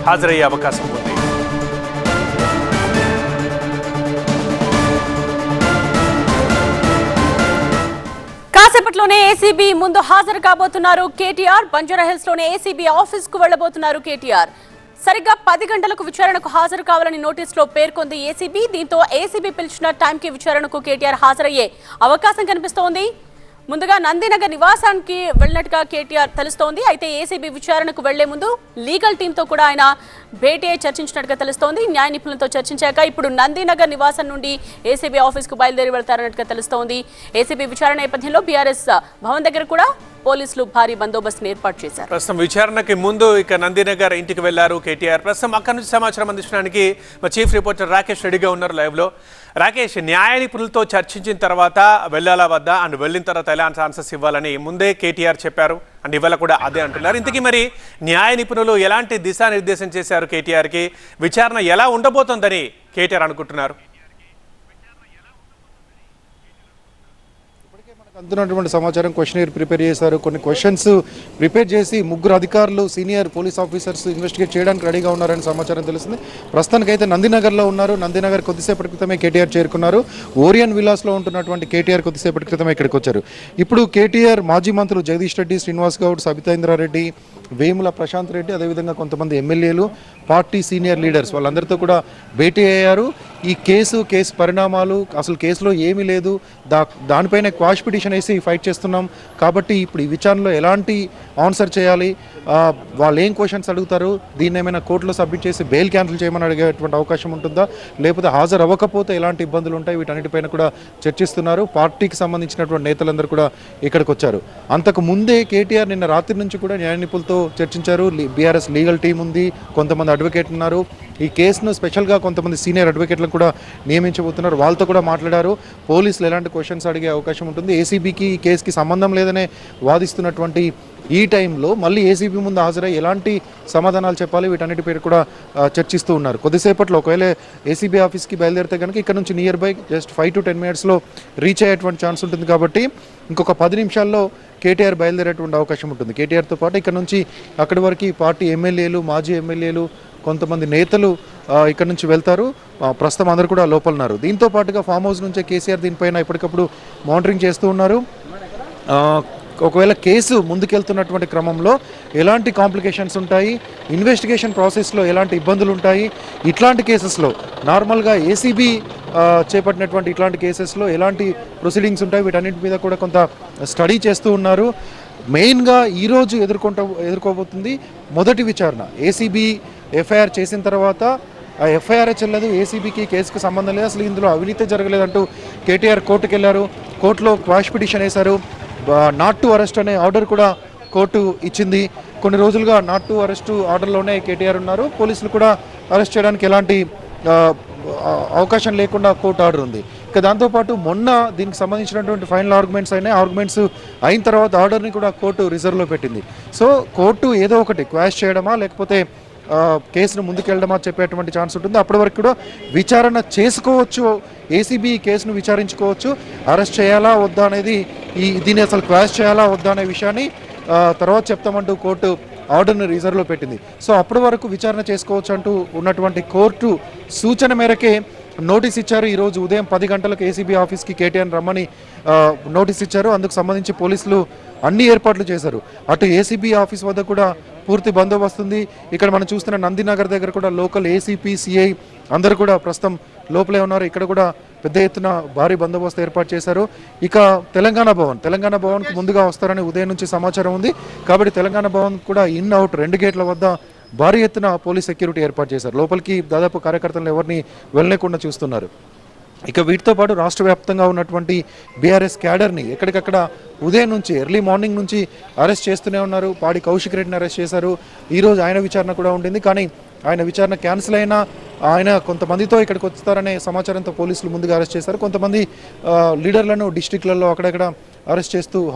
హాజరయ్యే అవకాశం ఉంది. కాసేపట్లోనే ఏసీబీ ముందు హాజరు కాబోతున్నారు కేటీఆర్. బంజారాహిల్స్ లోనే ఏసీబీ ఆఫీస్ కు వెళ్లబోతున్నారు కేటీఆర్. సరిగ్గా 10 గంటలకు విచారణకు హాజరు కావాలని నోటీసులో పేర్కొంది ఏసీబీ. దీంతో ఏసీబీ పిలిచిన టైంకి విచారణకు కేటీఆర్ హాజరయ్యే అవకాశం కనిపిస్తోంది. ముందుగా నందినగర్ నివాసానికి వెళ్ళినట్టుగా కేటీఆర్ తెలుస్తోంది. అయితే ఏసీబీ విచారణకు వెళ్లే ముందు లీగల్ టీంతో కూడా ఆయన భేటీ చర్చించినట్టుగా తెలుస్తోంది. న్యాయ నిపుణులతో చర్చించాక ఇప్పుడు నందినగర్ నివాసం నుండి ఏసీబీ ఆఫీస్కు బయలుదేరి వెళ్తారన్నట్టుగా తెలుస్తోంది. ఏసీబీ విచారణ నేపథ్యంలో బీఆర్ఎస్ భవన్ దగ్గర కూడా పోలీసులు భారీ బందోబస్తును ఏర్పాటు చేశారు. ప్రస్తుతం విచారణకి ముందు ఇక నందినగర్ ఇంటికి వెళ్లారు కేటీఆర్. ప్రస్తుతం అక్కడి నుంచి సమాచారం అందించడానికి మా చీఫ్ రిపోర్టర్ రాకేష్ రెడీగా ఉన్నారు లైవ్ లో. రాకేష్, న్యాయ నిపుణులతో చర్చించిన తర్వాత వెళ్ళాలా వద్దా అండ్ వెళ్ళిన తర్వాత ఎలాంటి ఆన్సర్స్ ఇవ్వాలని ముందే కేటీఆర్ చెప్పారు అండ్ ఇవాళ కూడా అదే అంటున్నారు. ఇంతకీ మరి న్యాయ నిపుణులు ఎలాంటి దిశానిర్దేశం చేశారు కేటీఆర్కి? విచారణ ఎలా ఉండబోతోందని కేటీఆర్ అనుకుంటున్నారు? అందుతున్నటువంటి సమాచారం క్వశ్చనర్ ప్రిపేర్ చేశారు. కొన్ని క్వశ్చన్స్ ప్రిపేర్ చేసి 3 అధికారులు సీనియర్ పోలీస్ ఆఫీసర్స్ ఇన్వెస్టిగేట్ చేయడానికి రెడీగా ఉన్నారని సమాచారం తెలుస్తుంది. ప్రస్తుతానికైతే నందినగర్లో ఉన్నారు. నందినగర్ కొద్దిసేపటి క్రితమే కేటీఆర్ చేరుకున్నారు. ఓరియన్ విలాస్లో ఉంటున్నటువంటి కేటీఆర్ కొద్దిసేపటి క్రితమే ఇక్కడికి వచ్చారు. ఇప్పుడు కేటీఆర్ మాజీ మంత్రులు జగదీష్ రెడ్డి, శ్రీనివాస్ గౌడ్, సబితాయింద్రారెడ్డి, వేముల ప్రశాంత్ రెడ్డి, అదేవిధంగా కొంతమంది ఎమ్మెల్యేలు, పార్టీ సీనియర్ లీడర్స్ వాళ్ళందరితో కూడా భేటీ అయ్యారు. ఈ కేసు పరిణామాలు, అసలు కేసులో ఏమీ లేదు, దానిపైన క్వాష్ పిటిషన్ వేసి ఫైట్ చేస్తున్నాం కాబట్టి ఇప్పుడు ఈ విచారణలో ఎలాంటి ఆన్సర్ చేయాలి, వాళ్ళు ఏం క్వశ్చన్స్ అడుగుతారు, దీన్ని ఏమైనా కోర్టులో సబ్మిట్ చేసి బెయిల్ క్యాన్సిల్ చేయమని అడిగేటువంటి అవకాశం ఉంటుందా, లేకపోతే హాజరు అవ్వకపోతే ఎలాంటి ఇబ్బందులు ఉంటాయి, వీటన్నిటిపైన కూడా చర్చిస్తున్నారు. పార్టీకి సంబంధించినటువంటి నేతలందరూ కూడా ఇక్కడికి వచ్చారు. అంతకు ముందే కేటీఆర్ నిన్న రాత్రి నుంచి కూడా న్యాయ నిపుణులతో చర్చించారు. బీఆర్ఎస్ లీగల్ టీం ఉంది, కొంతమంది అడ్వకేట్ ఉన్నారు. ఈ కేసును స్పెషల్గా కొంతమంది సీనియర్ అడ్వకేట్లను కూడా నియమించబోతున్నారు. వాళ్ళతో కూడా మాట్లాడారు. పోలీసులు ఎలాంటి క్వశ్చన్స్ అడిగే అవకాశం ఉంటుంది, ఏసీబీకి ఈ కేసుకి సంబంధం లేదనే వాదిస్తున్నటువంటి ఈ టైంలో మళ్ళీ ఏసీబీ ముందు హాజరై ఎలాంటి సమాధానాలు చెప్పాలి, వీటన్నిటి పేరు కూడా చర్చిస్తూ ఉన్నారు. కొద్దిసేపట్లో ఒకవేళ ఏసీబీ ఆఫీస్కి బయలుదేరితే కనుక ఇక్కడ నుంచి నియర్ బై జస్ట్ 5 to 10 minutesలో రీచ్ అయ్యేటువంటి ఛాన్స్ ఉంటుంది. కాబట్టి ఇంకొక 10 నిమిషాల్లో కేటీఆర్ బయలుదేరేటువంటి అవకాశం ఉంటుంది. కేటీఆర్తో పాటు ఇక్కడ నుంచి అక్కడి వరకు పార్టీ ఎమ్మెల్యేలు, మాజీ ఎమ్మెల్యేలు, కొంతమంది నేతలు ఇక్కడ నుంచి వెళ్తారు. ప్రస్తుతం అందరూ కూడా లోపల ఉన్నారు. దీంతో పాటుగా ఫామ్ హౌస్ నుంచే కేసీఆర్ దీనిపైన ఎప్పటికప్పుడు మానిటరింగ్ చేస్తూ ఉన్నారు. ఒకవేళ కేసు ముందుకెళ్తున్నటువంటి క్రమంలో ఎలాంటి కాంప్లికేషన్స్ ఉంటాయి, ఇన్వెస్టిగేషన్ ప్రాసెస్లో ఎలాంటి ఇబ్బందులు ఉంటాయి, ఇట్లాంటి కేసెస్లో నార్మల్గా ఏసీబీ చేపట్టినటువంటి ఇట్లాంటి కేసెస్లో ఎలాంటి ప్రొసీడింగ్స్ ఉంటాయి, వీటన్నిటి మీద కూడా కొంత స్టడీ చేస్తూ ఉన్నారు. మెయిన్గా ఈరోజు ఎదుర్కోబోతుంది మొదటి విచారణ. ఏసీబీ ఎఫ్ఐఆర్ చేసిన తర్వాత ఆ ఎఫ్ఐఆర్ చెల్లదు, ఏసీబీకి కేసుకు సంబంధం లేదు, అసలు ఇందులో అవినీతి జరగలేదంటూ కేటీఆర్ కోర్టుకు వెళ్ళారు. కోర్టులో క్వాష్ పిటిషన్ వేశారు. నాట్ టు అరెస్ట్ అనే ఆర్డర్ కూడా కోర్టు ఇచ్చింది. కొన్ని రోజులుగా నాట్ టు అరెస్ట్ ఆర్డర్లోనే కేటీఆర్ ఉన్నారు. పోలీసులు కూడా అరెస్ట్ చేయడానికి ఎలాంటి అవకాశం లేకుండా కోర్టు ఆర్డర్ ఉంది. ఇక దాంతోపాటు మొన్న దీనికి సంబంధించినటువంటి ఫైనల్ ఆర్గ్యుమెంట్స్ అయిన తర్వాత ఆర్డర్ని కూడా కోర్టు రిజర్వ్లో పెట్టింది. సో కోర్టు ఏదో ఒకటి క్వాష్ చేయడమా లేకపోతే కేసును ముందుకెళ్ళడమా చెప్పేటువంటి ఛాన్స్ ఉంటుంది. అప్పటి వరకు కూడా విచారణ చేసుకోవచ్చు, ఏసీబీ కేసును విచారించుకోవచ్చు. అరెస్ట్ చేయాలా వద్దా అనేది, దీన్ని అసలు క్వాష్ చేయాలా వద్దా అనే విషయాన్ని తర్వాత చెప్తామంటూ కోర్టు ఆర్డర్ని రిజర్వ్లో పెట్టింది. సో అప్పటి వరకు విచారణ చేసుకోవచ్చు అంటూ ఉన్నటువంటి కోర్టు సూచన మేరకే నోటీస్ ఇచ్చారు. ఈరోజు ఉదయం 10 గంటలకు ఏసీబీ ఆఫీస్కి కేటీఆర్ రమ్మని నోటీస్ ఇచ్చారు. అందుకు సంబంధించి పోలీసులు అన్ని ఏర్పాట్లు చేశారు. అటు ఏసీబీ ఆఫీస్ వద్ద కూడా పూర్తి బందోబస్తు ఉంది. ఇక్కడ మనం చూస్తున్న నందినగర్ దగ్గర కూడా లోకల్ ఏసీపీ, సిఐ అందరూ కూడా ప్రస్తుతం లోపలే ఉన్నారు. ఇక్కడ కూడా పెద్ద ఎత్తున భారీ బందోబస్తు ఏర్పాటు చేశారు. ఇక తెలంగాణ భవన్కు ముందుగా వస్తారని ఉదయం నుంచి సమాచారం ఉంది. కాబట్టి తెలంగాణ భవన్ కూడా ఇన్ అవుట్ 2 గేట్ల వద్ద భారీ ఎత్తున పోలీస్ సెక్యూరిటీ ఏర్పాటు చేశారు. లోపలికి దాదాపు కార్యకర్తలను ఎవరిని వెళ్ళలేకుండా చూస్తున్నారు. ఇక వీటితో పాటు రాష్ట్ర వ్యాప్తంగా ఉన్నటువంటి బీఆర్ఎస్ క్యాడర్ని ఎక్కడికక్కడ ఉదయం నుంచి ఎర్లీ మార్నింగ్ నుంచి అరెస్ట్ చేస్తూనే ఉన్నారు. పాడి కౌశిక్ రెడ్డిని అరెస్ట్ చేశారు. ఈరోజు ఆయన విచారణ కూడా ఉండింది. కానీ ఆయన విచారణ క్యాన్సిల్ అయినా ఆయన కొంతమందితో ఇక్కడికి వస్తారనే సమాచారంతో పోలీసులు ముందుగా అరెస్ట్ చేశారు. కొంతమంది లీడర్లను డిస్టిక్లలో అక్కడక్కడ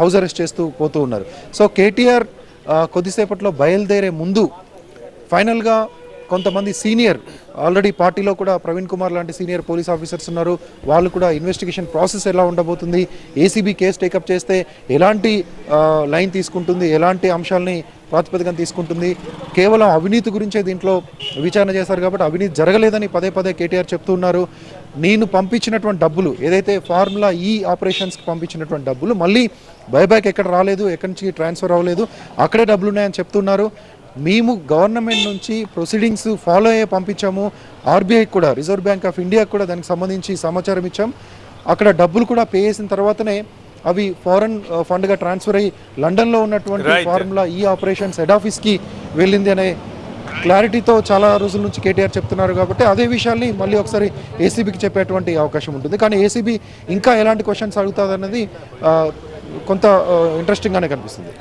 హౌస్ అరెస్ట్ చేస్తూ పోతూ ఉన్నారు. సో కేటీఆర్ కొద్దిసేపట్లో బయలుదేరే ముందు ఫైనల్గా కొంతమంది సీనియర్ ఆల్రెడీ పార్టీలో కూడా ప్రవీణ్ కుమార్ లాంటి సీనియర్ పోలీస్ ఆఫీసర్స్ ఉన్నారు. వాళ్ళు కూడా ఇన్వెస్టిగేషన్ ప్రాసెస్ ఎలా ఉండబోతుంది, ఏసీబీ కేసు టేకప్ చేస్తే ఎలాంటి లైన్ తీసుకుంటుంది, ఎలాంటి అంశాలని ప్రాతిపదికన తీసుకుంటుంది, కేవలం అవినీతి గురించే దీంట్లో విచారణ చేశారు కాబట్టి అవినీతి జరగలేదని పదే పదే కేటీఆర్ చెప్తున్నారు. నేను పంపించినటువంటి డబ్బులు ఏదైతే ఫార్ములా ఈ ఆపరేషన్స్కి పంపించినటువంటి డబ్బులు మళ్ళీ బైబ్యాక్ ఎక్కడ రాలేదు, ఎక్కడి నుంచి ట్రాన్స్ఫర్ అవ్వలేదు, అక్కడే డబ్బులు ఉన్నాయని చెప్తున్నారు. మేము గవర్నమెంట్ నుంచి ప్రొసీడింగ్స్ ఫాలో అయ్యే పంపించాము. ఆర్బీఐ కూడా, రిజర్వ్ బ్యాంక్ ఆఫ్ ఇండియాకి కూడా దానికి సంబంధించి సమాచారం ఇచ్చాం. అక్కడ డబ్బులు కూడా పే చేసిన తర్వాతనే అవి ఫారెన్ ఫండ్గా ట్రాన్స్ఫర్ అయ్యి లండన్లో ఉన్నటువంటి ఫార్ములా ఈ ఆపరేషన్స్ హెడ్ ఆఫీస్కి వెళ్ళింది అనే క్లారిటీతో చాలా రోజుల నుంచి కేటీఆర్ చెప్తున్నారు. కాబట్టి అదే విషయాల్ని మళ్ళీ ఒకసారి ఏసీబీకి చెప్పేటువంటి అవకాశం ఉంటుంది. కానీ ఏసీబీ ఇంకా ఎలాంటి క్వశ్చన్స్ అడుగుతుంది అన్నది కొంత ఇంట్రెస్టింగ్గానే కనిపిస్తుంది.